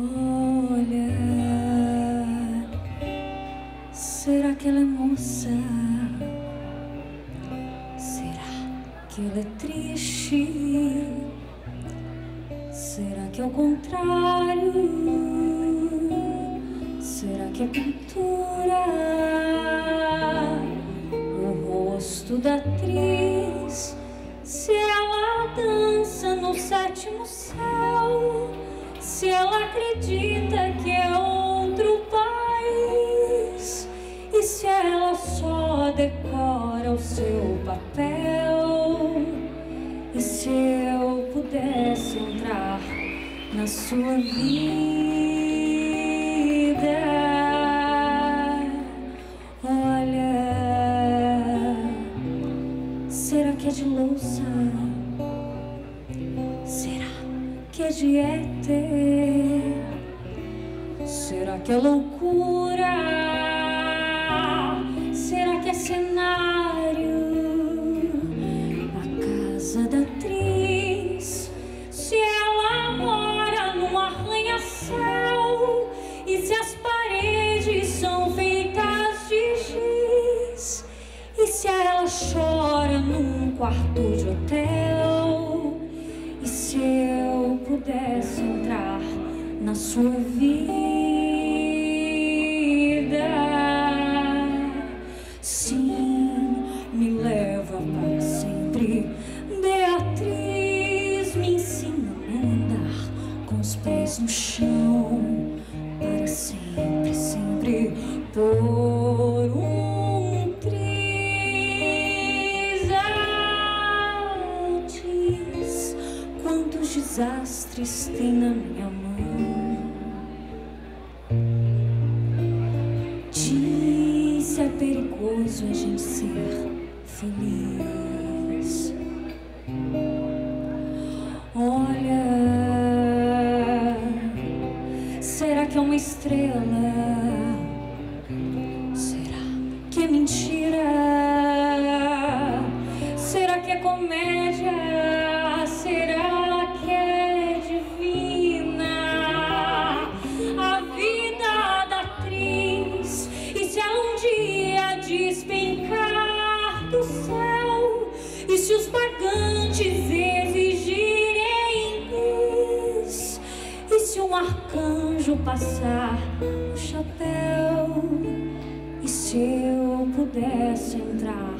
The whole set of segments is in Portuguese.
Olha, será que ela é moça? Será que ela é triste? Será que é o contrário? Será que é pintura? O rosto da atriz? Se ela dança no sétimo céu? Se ela acredita que é outro país? E se ela só decora o seu papel? E se eu pudesse entrar na sua vida? Olha, será que é de louça? Será que é de éter? Será que é loucura? Será que é cenário? A casa da atriz? Se ela mora num arranha-céu? E se as paredes são feitas de giz? E se ela chora num quarto de hotel? E se eu pudesse entrar na sua vida? Sim, me leva para sempre, Beatriz. Me ensina a andar com os pés no chão, para sempre, sempre por um triz. Diz quantos desastres tem na minha mão. Diz se é perigoso a gente ser feliz. Olha, será que é uma estrela? Será que é mentira? Será que é comédia? Será que é divina a vida da atriz? E se ela um dia despencar do céu? E se os pagantes exigirem bis? E se um arcanjo passar o chapéu? E se eu pudesse entrar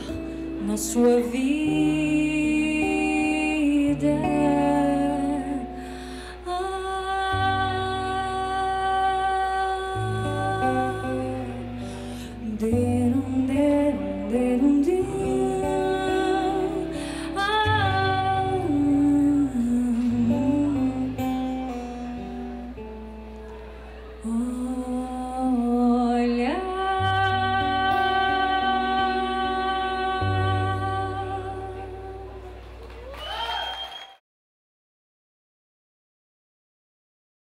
na sua vida?